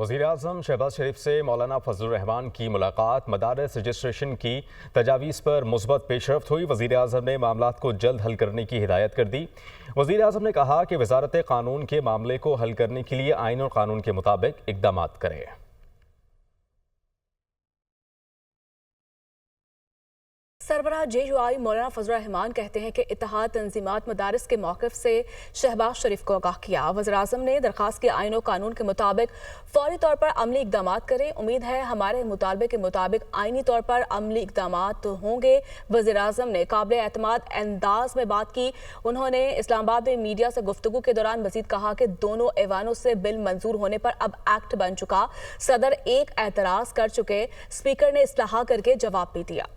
वज़ीर-ए-आज़म शहबाज शरीफ से मौलाना फजलुर रहमान की मुलाकात, मदारस रजिस्ट्रेशन की तजावीज़ पर मुस्बत पेशरफ्त हुई। वज़ीर-ए-आज़म ने मामलात को जल्द हल करने की हिदायत कर दी। वज़ीर-ए-आज़म ने कहा कि वज़ारत क़ानून के मामले को हल करने के लिए आइन और क़ानून के मुताबिक इक़दामात करे। सरबराह JUI मौलाना फजलुर रहमान कहते हैं कि इत्तेहाद तंजीमात मदारिस के मौक़िफ़ से शहबाज शरीफ को आगाह किया। वज़ीर-ए-आज़म ने दरख्वास्त के आइन और कानून के मुताबिक फ़ौरी तौर पर अमली इक़दामात करें। उम्मीद है हमारे मुतालबे के मुताबिक आइनी तौर पर अमली इक़दामात होंगे। वज़ीर-ए-आज़म ने काबिल एतमाद अंदाज में बात की। उन्होंने इस्लामाबाद में मीडिया से गुफ्तगू के दौरान मज़ीद कहा कि दोनों ऐवानों से बिल मंजूर होने पर अब एक्ट बन चुका। सदर एक एतराज़ कर चुके, स्पीकर ने इस्लाह करके जवाब भी दिया।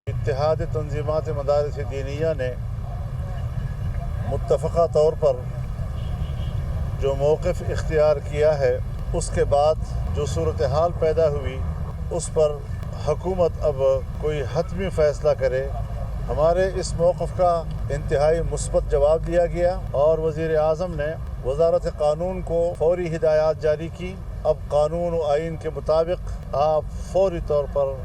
इत्तेहाद तंजीमात मदारिस दीनिया ने मुत्तफ़क़ा तौर पर जो मौक़िफ़ इख्तियार किया है, उसके बाद जो सूरत हाल पैदा हुई उस पर हुकूमत अब कोई हतमी फ़ैसला करे। हमारे इस मौक़िफ़ का इंतहाई मुस्बत जवाब दिया गया और वज़ीर-ए-आज़म ने वज़ारत क़ानून को फ़ौरी हिदायत जारी की। अब कानून व आइन के मुताबिक आप फ़ौरी तौर पर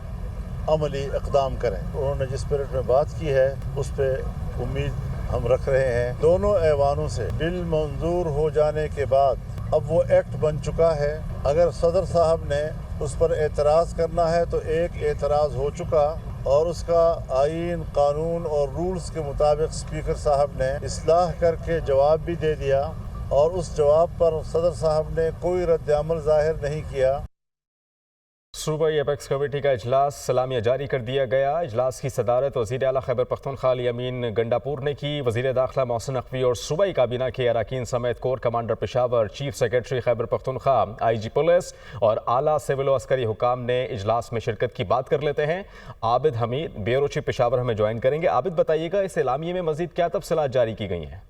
अमली इक़दाम करें। उन्होंने जिस स्पिरिट में बात की है उस पर उम्मीद हम रख रहे हैं। दोनों ऐवानों से बिल मंजूर हो जाने के बाद अब वो एक्ट बन चुका है। अगर सदर साहब ने उस पर एतराज़ करना है तो एक एतराज़ हो चुका और उसका आइन, कानून और रूल्स के मुताबिक स्पीकर साहब ने इस्लाह करके जवाब भी दे दिया और उस जवाब पर सदर साहब ने कोई रद्द-ए-अमल ज़ाहिर नहीं किया। सूबाई एपेक्स कमेटी का इजलास सलामिया जारी कर दिया गया। इजलास की सदारत वज़ीर आला खैबर पख्तूनख्वा अली अमीन गंडापुर ने की। वज़ीर दाखिला मोहसिन नकवी और सूबाई काबीना के अरकान समेत core commander Peshawar, chief secretary Khyber Pakhtunkhwa, IG police और आला सिविल व अस्करी हुकाम ने इजलास में शिरकत की। बात कर लेते हैं आबिद हमीद, ब्यूरो चीफ पेशावर हमें ज्वाइन करेंगे। आबिद, बताइएगा इस एलामिये में मज़ीद क्या तफसीलात जारी की गई हैं?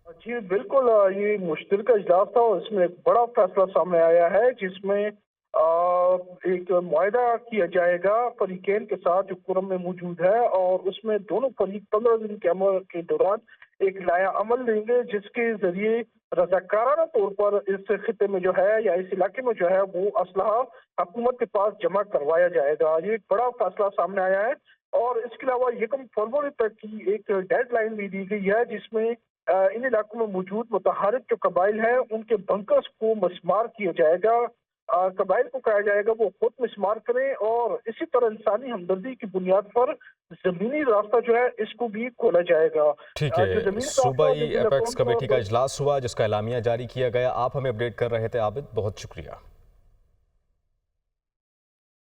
जी बिल्कुल, ये मुश्तरका इजलास था और इसमें एक बड़ा फैसला सामने आया है जिसमें एक मुआहदा किया जाएगा फरीकैन के साथ जो कुरम में मौजूद है और उसमें दोनों फरीक 15 दिन के अमल के दौरान एक नया अमल देंगे जिसके जरिए रज़ाकाराना तौर पर इस खिते में जो है या इस इलाके में जो है वो असलहा हुकूमत के पास जमा करवाया जाएगा। ये एक बड़ा फैसला सामने आया है और इसके अलावा 1 फरवरी तक की एक डेडलाइन भी दी गई है जिसमें इन इलाकों में मौजूद मुतहरिक जो कबाइल हैं उनके बंकर्स को मस्मार किया जाएगा। कबाइल को कहा जाएगा वो खुद मिसमार करें और इसी तरह इंसानी हमदर्दी की बुनियाद पर जमीनी रास्ता जो है इसको भी खोला जाएगा। ठीक है, सूबाई एपेक्स कमेटी का इजलास हुआ जिसका एलामिया जारी किया गया। आप हमें अपडेट कर रहे थे आबिद, बहुत शुक्रिया।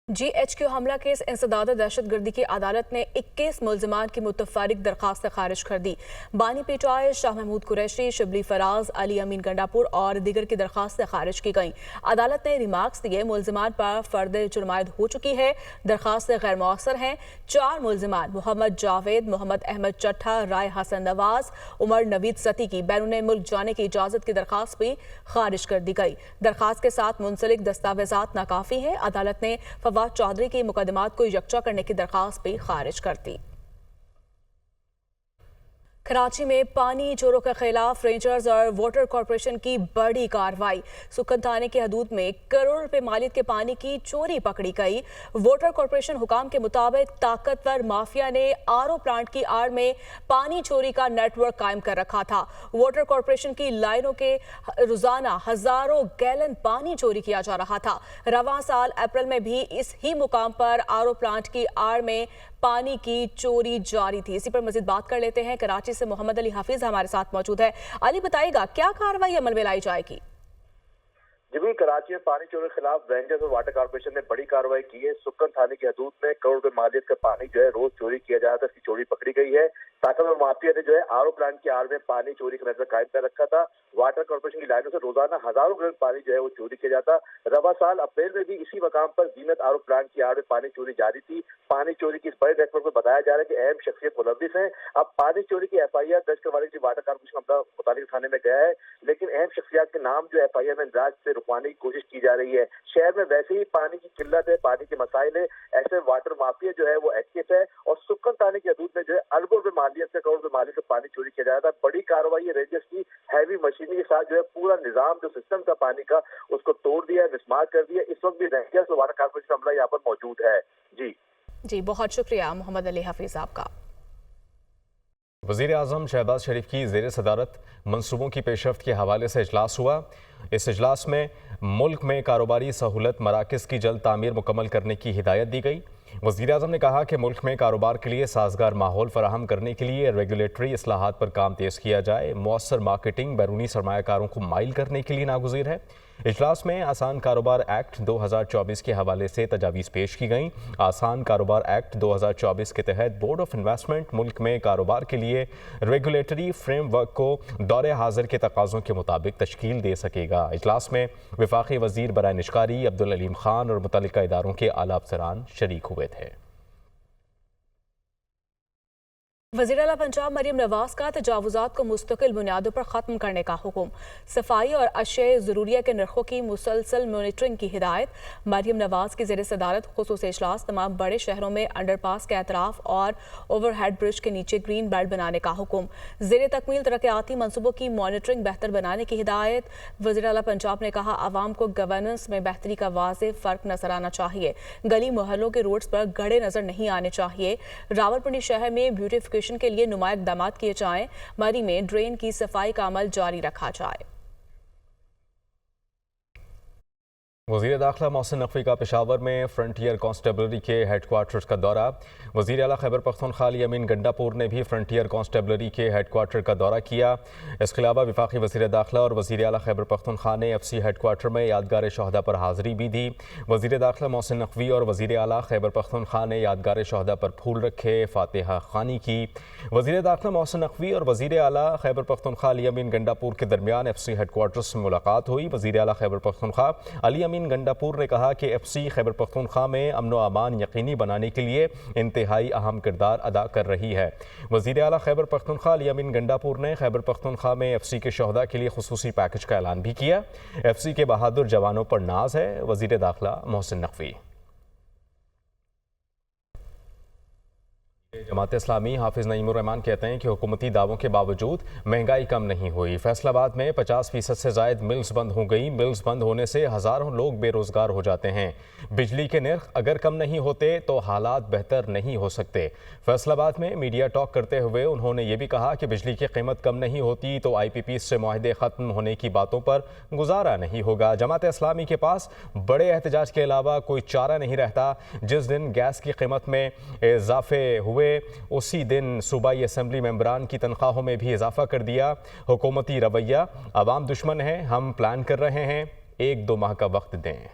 GHQ हमला केस इंसदाद दहशत गर्दी की अदालत ने 21 मुल्ज़िमान की मुतफारिक दरखास्त खारिज कर दी। बानी पीटाई, शाह महमूद कुरैशी, शिबली फराज, अली अमीन गंडापुर और दीगर की दरखास्तें खारिज की गईं। अदालत ने रिमार्क्स दिए मुल्ज़िमान पर फर्द जुर्मायद हो चुकी है, दरखास्तें गैर मौसर हैं। 4 मुल्ज़िमान मोहम्मद जावेद, मोहम्मद अहमद चट्ठा, राय हसन नवाज, उमर नवीद सती की बैरून मुल्क जाने की इजाज़त की दरखास्त भी खारिज कर दी गई। दरखास्त के साथ मुंसलिक दस्तावेजात नाकाफी हैं। अदालत ने फवाद चौधरी के मुकदमात को यकजा करने की दरखास्त भी खारिज कर दी। कराची में पानी चोरों के खिलाफ रेंजर्स और वाटर कॉर्पोरेशन की बड़ी कार्रवाई। सुकन थाने की हदूद में करोड़ रुपए मालियत के पानी की चोरी पकड़ी गई। वाटर कॉर्पोरेशन हुकाम के मुताबिक ताकतवर माफिया ने RO प्लांट की आड़ में पानी चोरी का नेटवर्क कायम कर रखा था। वाटर कॉर्पोरेशन की लाइनों के रोजाना हजारों गैलन पानी चोरी किया जा रहा था। रवां साल अप्रैल में भी इस ही मुकाम पर RO प्लांट की आड़ में पानी की चोरी जारी थी। इसी पर मजीद बात कर लेते हैं। कराची से मोहम्मद अली हाफिज हमारे साथ मौजूद है। अली, बताइएगा क्या कार्रवाई अमल में लाई जाएगी? जी, कराची में पानी चोरी के खिलाफ रेंजर्स और वाटर कॉर्पोरेशन ने बड़ी कार्रवाई की है। सुकन थाने की हदूद में करोड़ रुपए मालियत का पानी जो है रोज चोरी किया जा रहा था, इसकी चोरी पकड़ी गई है। ताकतवर माफिया ने जो है RO प्लांट की आड़ में पानी चोरी का नेटवर्क कायम कर रखा था। वाटर कॉर्पोरेशन की लाइनों से रोजाना हजारों गैलन पानी जो है वो चोरी किया जाता। रवा साल अप्रैल में भी इसी मकाम पर जीनत RO प्लांट की आड़ में पानी चोरी जारी थी। पानी चोरी की इस बड़े नेटवर्क में बताया जा रहा है कि अहम शख्सियत मुलव्विस है। अब पानी चोरी की FIR दर्ज करवाने के लिए वाटर कॉर्पोरेशन मुतालिक थाने में गया है, लेकिन अहम शख्सियत के नाम जो FIR में इंदराज से रुकवाने की कोशिश की जा रही है। शहर में वैसे ही पानी की किल्लत है, पानी के मसाइल है, ऐसे वाटर माफिया जो है वो एक्टिव है और सुकन थाने की हदूद में जो है अरबों रुपए मालियत से, करोड़ रुपए मालियत से पानी चोरी किया जा रहा था। बड़ी कार्रवाई रेंजर्स की हैवी मशीनरी के साथ जो है पूरा निजाम जो सिस्टम का पानी का उसको तोड़ दिया है, मिसमार कर दिया। इस वक्त भी रेंजर्स और वाटर कॉर्पोरेशन अमला यहाँ पर मौजूद है। जी बहुत शुक्रिया मोहम्मद अली हफीज आपका। वज़ीर आज़म शहबाज शरीफ की ज़ेर सदारत मनसूबों की पेशरफ्त के हवाले से इजलास हुआ। इस इजलास में मुल्क में कारोबारी सहूलत मराकज़ की जल्द तामीर मुकम्मल करने की हिदायत दी गई। वज़ीर आज़म ने कहा कि मुल्क में कारोबार के लिए साजगार माहौल फराहम करने के लिए रेगुलेटरी इस्लाहात पर काम तेज़ किया जाए। मौसर मार्केटिंग बैरूनी सरमायाकारों को माइल करने के लिए नागुज़ीर है। इजलास में आसान कारोबार एक्ट 2024 के हवाले से तजावीज़ पेश की गईं। आसान कारोबार एक्ट 2024 के तहत बोर्ड ऑफ इन्वेस्टमेंट मुल्क में कारोबार के लिए रेगुलेटरी फ्रेमवर्क को दौरे हाजिर के तकाज़ों के मुताबिक तश्कील दे सकेगा। इजलास में वफाकी वज़ीर बराए निशकारी अब्दुल अलीम खान और मुतल्लिका इदारों के आला अफसरान शरीक हुए थे। वज़ीर आला पंजाब मरीम नवाज का तजावुज़ात को मुस्तकिल बुनियादों पर ख़त्म करने का हुक्म। सफाई और अशय ज़रूरिया के नरखों की मुसलसल मॉनिटरिंग की हिदायत। मरीम नवाज की ज़ेर सदारत खुसूसी इजलास तमाम बड़े शहरों में अंडरपास के अतराफ और ओवरहेड ब्रिज के नीचे ग्रीन बेल्ट बनाने का हुक्म। ज़ेर तकमील तरक्याती मनसूबों की मॉनिटरिंग बेहतर बनाने की हिदायत। वज़ीर आला पंजाब ने कहा आवाम को गवर्नेंस में बेहतरी का वाज़ेह फ़र्क नजर आना चाहिए। गली मोहल्लों के रोड्स पर गड़े नजर नहीं आने चाहिए। रावलपिंडी शहर में ब्यूटिफिकेशन के लिए नुमाया इक़दाम किए जाएं। मरी में ड्रेन की सफाई का अमल जारी रखा जाए। वज़ीर दाखिला मोहसिन नकवी का पेशावर में फ्रंटियर कांस्टेबलरी के हेडक्वार्टर्स का दौरा। वज़ीर आला खैबर पख्तूनख्वा अली अमीन गंडापुर ने भी फ्रंटियर कांस्टेबलरी के हेडक्वार्टर का दौरा किया। इसके अलावा वफाकी वज़ीर दाखिला और वज़ीर आला खैबर पख्तूनख्वा ने FC हेडक्वार्टर में यादगार शहदा पर हाज़िरी भी दी। वज़ीर दाखिला मोहसिन नकवी और वज़ीर आला खैबर पख्तूनख्वा ने यादगार शहदा पर फूल रखे, फातिहा ख़ानी की। वज़ीर दाखिला मोहसिन नकवी और वज़ीर आला खैबर पख्तूनख्वा अली अमीन गंडापुर के दरमियान FC हेडक्वार्टर्स में मुलाकात हुई। वज़ीर आला खैबर पख्तूनख्वा अली अमीन गंडापुर ने कहा कि FC खैबर पख्तूनख्वा में अमन व अमान यकीनी बनाने के लिए इंतहाई अहम किरदार अदा कर रही है। वज़ीर आला खैबर पख्तूनख्वा अली अमीन गंडापुर ने खैबर पख्तूनख्वा में FC के शहदा के लिए खुसूसी पैकेज का ऐलान भी किया। FC के बहादुर जवानों पर नाज है। वज़ीर दाखिला मोहसिन नकवी। जमात इस्लामी हाफिज नईमुर रहमान कहते हैं कि हुकूमती दावों के बावजूद महंगाई कम नहीं हुई। फैसलाबाद में 50% से ज़ायद मिल्स बंद हो गई। मिल्स बंद होने से हज़ारों लोग बेरोज़गार हो जाते हैं। बिजली के नर्ख अगर कम नहीं होते तो हालात बेहतर नहीं हो सकते। फैसलाबाद में मीडिया टॉक करते हुए उन्होंने ये भी कहा कि बिजली की कीमत कम नहीं होती तो IPP से मुआहदे ख़त्म होने की बातों पर गुजारा नहीं होगा। जमात इस्लामी के पास बड़े एहतजाज के अलावा कोई चारा नहीं रहता। जिस दिन गैस की कीमत में इजाफे हुए उसी दिन सूबाई असम्बली मेंबरान की तनख्वाहों में भी इजाफा कर दिया। हुकूमती रवैया अवाम दुश्मन है, हम प्लान कर रहे हैं, 1-2 माह का वक्त दें।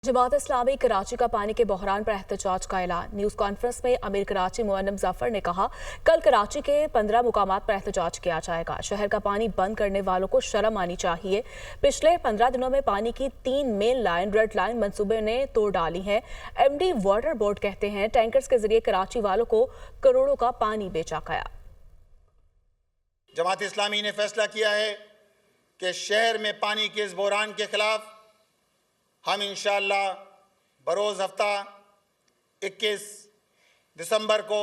जमात इस्लामी कराची का पानी के बहरान पर एहतजाज का ऐलान। न्यूज़ कॉन्फ्रेंस में अमीर कराची मुअन्नम जाफर ने कहा कल कराची के 15 मुकामात पर एहतजाज किया जाएगा। शहर का पानी बंद करने वालों को शर्म आनी चाहिए। पिछले 15 दिनों में पानी की 3 मेन लाइन रेड लाइन मंसूबे ने तोड़ डाली है। MD वाटर बोर्ड कहते हैं टैंकर्स के जरिए कराची वालों को करोड़ों का पानी बेचा गया। जमात इस्लामी ने फैसला किया है कि शहर में पानी के इस बहरान के खिलाफ हम इंशाअल्लाह बरोज़ हफ्ता 21 दिसंबर को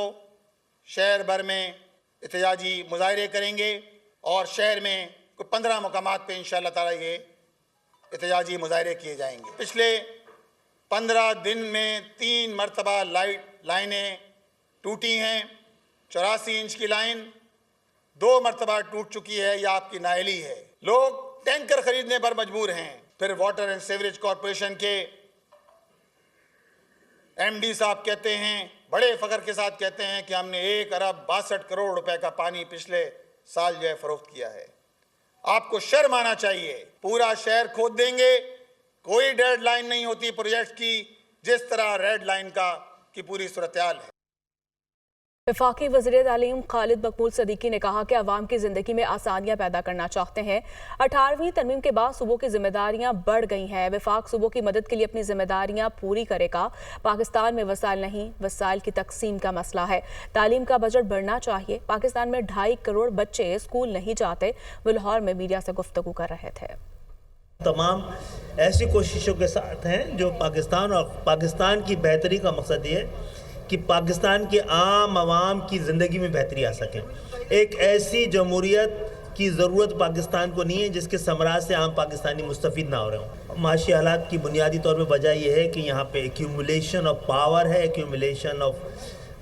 शहर भर में एहतजाजी मुजाहरे करेंगे और शहर में कोई 15 मुकामात पे इंशाअल्लाह ताला ये एहतजाजी मुजाहरे किए जाएंगे। पिछले 15 दिन में 3 मरतबा लाइनें टूटी हैं। 84 इंच की लाइन 2 मरतबा टूट चुकी है, यह आपकी नाअहली है। लोग टैंकर खरीदने पर मजबूर हैं। फिर वाटर एंड सीवरेज कॉरपोरेशन के MD साहब कहते हैं, बड़े फख्र के साथ कहते हैं कि हमने 1 अरब 62 करोड़ रुपए का पानी पिछले साल जो है फरोख्त किया है। आपको शर्म आना चाहिए। पूरा शहर खोद देंगे, कोई डेडलाइन नहीं होती प्रोजेक्ट की, जिस तरह रेड लाइन की पूरी सूरत-ए-हाल है। वफाकी वज़ीर तालीम खालिद मकबूल सदीकी ने कहा कि अवाम की ज़िंदगी में आसानियाँ पैदा करना चाहते हैं। 18वीं तरमीम के बाद सूबों की जिम्मेदारियाँ बढ़ गई हैं। वफाक सूबों की मदद के लिए अपनी जिम्मेदारियाँ पूरी करेगा। पाकिस्तान में वसाइल नहीं, वसाइल की तकसीम का मसला है। तालीम का बजट बढ़ना चाहिए। पाकिस्तान में 2.5 करोड़ बच्चे स्कूल नहीं जाते। वो लाहौर में मीडिया से गुफ्तगू कर रहे थे। तमाम ऐसी कोशिशों के साथ हैं जो पाकिस्तान और पाकिस्तान की बेहतरी का मकसद ये है कि पाकिस्तान के आम आवाम की ज़िंदगी में बेहतरी आ सके। ایک ایسی جمہوریت کی ضرورت پاکستان کو نہیں ہے جس کے ثمرات سے عام پاکستانی مستفید نہ ہو رہے ہوں. معاشی حالات کی بنیادی طور پہ وجہ یہ ہے کہ یہاں پہ ایکیومولیشن آف پاور ہے, ایکیومولیشن آف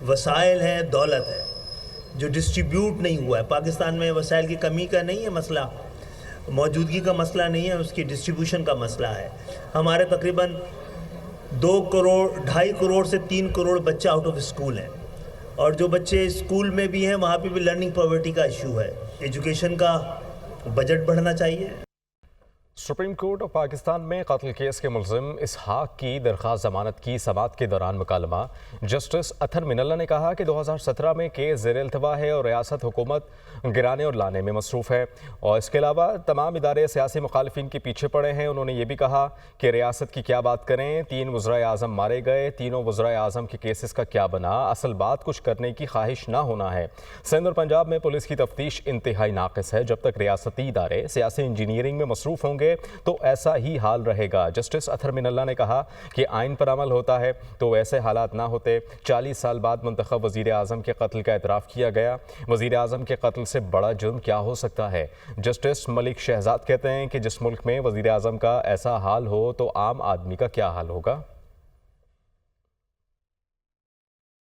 وسائل ہے, دولت ہے جو ڈسٹریبیوٹ نہیں ہوا ہے. پاکستان میں وسائل کی کمی کا نہیں ہے مسئلہ, موجودگی کا مسئلہ نہیں ہے, اس کی ڈسٹریبیوشن کا مسئلہ ہے. ہمارے تقریباً 2.5 کروڑ سے 3 کروڑ بچہ آؤٹ آف اسکول ہیں, اور جو بچے اسکول میں بھی ہیں وہاں پہ بھی لرننگ پاورٹی کا ایشو ہے. ایجوکیشن کا بجٹ بڑھنا چاہیے. سپریم کورٹ آف پاکستان میں قتل کیس کے ملزم اسحاق کی درخواست ضمانت کی سماعت کے دوران مکالمہ جسٹس اطہر من اللہ نے کہا کہ 2017 میں کیس زیر التوا ہے اور ریاست حکومت گرانے اور لانے میں مصروف ہے, اور اس کے علاوہ تمام ادارے سیاسی مخالفین کے پیچھے پڑے ہیں. انہوں نے یہ بھی کہا کہ ریاست کی کیا بات کریں, 3 وزرائے اعظم مارے گئے, تینوں وزرائے اعظم کے کیسز کا کیا بنا, اصل بات کچھ کرنے کی خواہش نہ ہونا ہے. سندھ اور پنجاب میں پولیس کی تفتیش انتہائی ناقص ہے. جب تک ریاستی ادارے سیاسی انجینئرنگ میں مصروف ہوں گے تو ایسا ہی حال رہے گا. جسٹس اطہر من اللہ نے کہا کہ آئین پر عمل ہوتا ہے تو ایسے حالات نہ ہوتے. 40 سال بعد منتخب وزیر اعظم کے قتل کا اعتراف کیا گیا. وزیر اعظم کے قتل سے بڑا جرم کیا ہو سکتا ہے؟ جسٹس ملک شہزاد کہتے ہیں کہ جس ملک میں وزیر اعظم کا ایسا حال ہو تو عام آدمی کا کیا حال ہوگا؟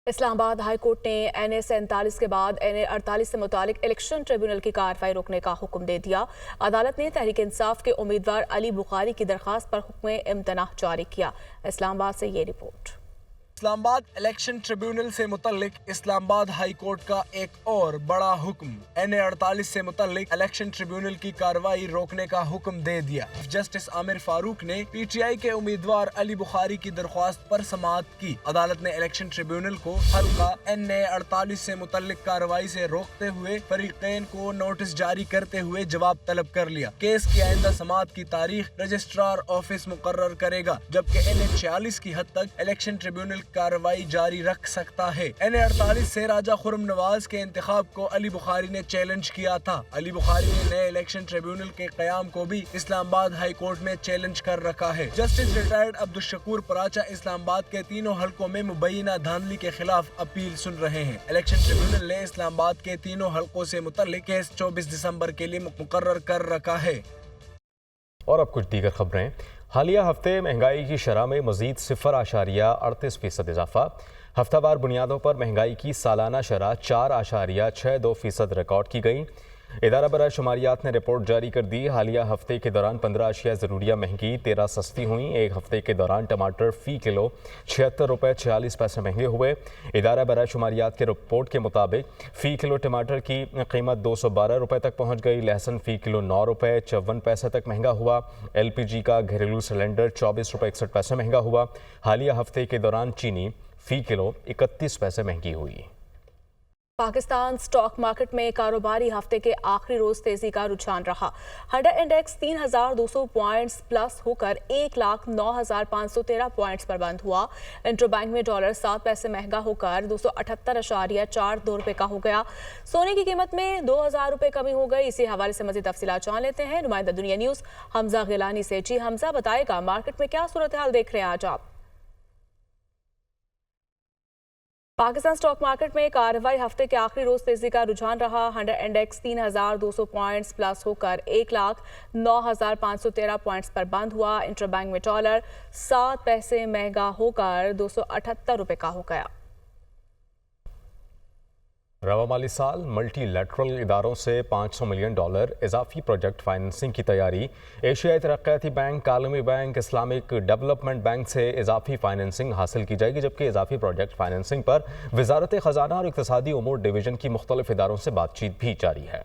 اسلام آباد ہائی کورٹ نے NA 47 کے بعد NA 48 سے متعلق الیکشن ٹریبیونل کی کارروائی روکنے کا حکم دے دیا. عدالت نے تحریک انصاف کے امیدوار علی بخاری کی درخواست پر حکم امتناع جاری کیا. اسلام آباد سے یہ رپورٹ. اسلام آباد الیکشن ٹریبیونل سے متعلق اسلام آباد ہائی کورٹ کا ایک اور بڑا حکم. NA 48 سے متعلق الیکشن ٹریبیونل کی کارروائی روکنے کا حکم دے دیا. جسٹس عامر فاروق نے PTI کے امیدوار علی بخاری کی درخواست پر سماعت کی. عدالت نے الیکشن ٹریبیونل کو حلقہ NA 48 سے متعلق کارروائی سے روکتے ہوئے فریقین کو نوٹس جاری کرتے ہوئے جواب طلب کر لیا. کیس کی آئندہ سماعت کی تاریخ رجسٹرار آفس مقرر کرے گا, جبکہ NA 46 کی حد تک الیکشن ٹریبیونل کارروائی جاری رکھ سکتا ہے. NA 48 سے راجہ خرم نواز کے انتخاب کو علی بخاری نے چیلنج کیا تھا. علی بخاری نے نئے الیکشن ٹریبیونل کے قیام کو بھی اسلام آباد ہائی کورٹ میں چیلنج کر رکھا ہے. جسٹس ریٹائرڈ عبدالشکور پراچا اسلام آباد کے تینوں حلقوں میں مبینہ دھاندلی کے خلاف اپیل سن رہے ہیں. الیکشن ٹریبیونل نے اسلام آباد کے تینوں حلقوں سے متعلق کیس 24 دسمبر کے لیے مقرر کر رکھا ہے. اور اب کچھ دیگر خبریں. حالیہ ہفتے مہنگائی کی شرح میں مزید 0.38% اضافہ. ہفتہ وار بنیادوں پر مہنگائی کی سالانہ شرح 4.62% ریکارڈ کی گئی. ادارہ برائے شماریات نے رپورٹ جاری کر دی. حالیہ ہفتے کے دوران 15 اشیاء ضروریہ مہنگی 13 سستی ہوئیں. ایک ہفتے کے دوران ٹماٹر فی کلو 76 روپے 46 پیسے مہنگے ہوئے. ادارہ برائے شماریات کے رپورٹ کے مطابق فی کلو ٹماٹر کی قیمت 212 روپے تک پہنچ گئی. لہسن فی کلو 9 روپے 54 پیسے تک مہنگا ہوا. LPG کا گھریلو سلنڈر 24 روپے 61 پیسے مہنگا ہوا. حالیہ ہفتے کے دوران چینی فی کلو 31 پیسے مہنگی ہوئی. پاکستان سٹاک مارکیٹ میں کاروباری ہفتے کے آخری روز تیزی کا رجحان رہا. ہنڈا انڈیکس 3200 پوائنٹس پلس ہو کر 1,09,513 پوائنٹس پر بند ہوا. انٹر بینک میں ڈالر 7 پیسے مہنگا ہو کر 278.42 روپے کا ہو گیا. سونے کی قیمت میں 2000 روپے کمی ہو گئی. اسی حوالے سے مزید تفصیلات جان لیتے ہیں نمائندہ دنیا نیوز حمزہ غیلانی سے. جی حمزہ، بتائے گا مارکیٹ میں کیا صورتحال دیکھ رہے ہیں آج آپ؟ پاکستان سٹاک مارکیٹ میں کارروائی ہفتے کے آخری روز تیزی کا رجحان رہا. ہنڈا انڈیکس 3200 پوائنٹس پلس ہو کر 1,09,513 پوائنٹس پر بند ہوا. انٹر بینک میں ڈالر 7 پیسے مہنگا ہو کر 278 روپے کا ہو گیا. رواں مالی سال ملٹی لیٹرل اداروں سے $500 ملین اضافی پروجیکٹ فائننسنگ کی تیاری. ایشیائی ترقیاتی بینک، عالمی بینک، اسلامک ڈیولپمنٹ بینک سے اضافی فائننسنگ حاصل کی جائے گی، جبکہ اضافی پروجیکٹ فائننسنگ پر وزارت خزانہ اور اقتصادی امور ڈویژن کی مختلف اداروں سے بات چیت بھی جاری ہے.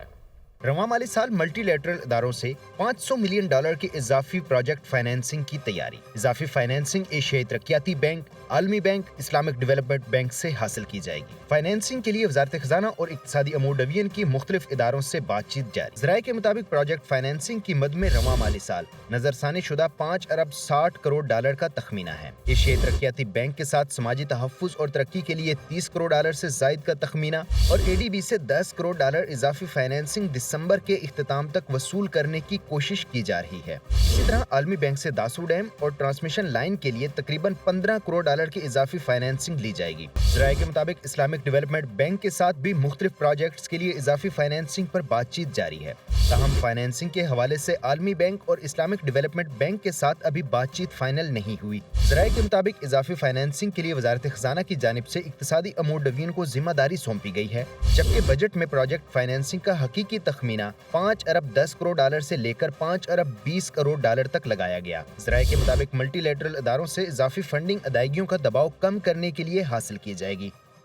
رواں مالی سال ملٹی لیٹرل اداروں سے $500 ملین کی اضافی پروجیکٹ فائننسنگ کی تیاری. اضافی فائننسنگ ایشیائی ترقیاتی بینک، عالمی بینک، اسلامک ڈیولپمنٹ بینک سے حاصل کی جائے گی. فائننسنگ کے لیے وزارت خزانہ اور اقتصادی امور ڈویژن کی مختلف اداروں سے بات چیت جاری. ذرائع کے مطابق پروجیکٹ فائننسنگ کی مد میں رواں مالی سال نظر ثانی شدہ $5 ارب 60 کروڑ کا تخمینہ ہے. ایشیائی ترقیاتی بینک کے ساتھ سماجی تحفظ اور ترقی کے لیے $30 کروڑ سے زائد کا تخمینہ اور ADB سے $10 کروڑ اضافی فائننسنگ दिसंबर के इख्तिताम तक वसूल करने की कोशिश की जा रही है। इसी तरह आलमी बैंक से दासू डैम और ट्रांसमिशन लाइन के लिए तकरीबन 15 करोड़ डॉलर की इजाफी फाइनेंसिंग ली जाएगी। ज़राए के मुताबिक इस्लामिक डेवलपमेंट बैंक के साथ भी मुख्तलिफ प्रोजेक्ट्स के लिए इजाफी फाइनेंसिंग पर बातचीत जारी है। ताहम फाइनेंसिंग के हवाले से आलमी बैंक और इस्लामिक डेवलपमेंट बैंक के साथ अभी बातचीत फाइनल नहीं हुई। ज़राए के मुताबिक इजाफी फाइनेंसिंग के लिए वजारत खजाना की जानिब से इक्तिसादी अमूर डवीन को जिम्मेदारी सौंपी गई है, जबकि बजट में प्रोजेक्ट फाइनेंसिंग का हकीकी तखमीना 5 अरब 10 करोड़ डॉलर से लेकर 5 अरब 20 करोड़ डॉलर तक लगाया गया। ज़राए के मुताबिक मल्टीलैटरल इदारों से इजाफी फंडिंग अदायगियों का दबाव कम करने के लिए हासिल की जाएगी।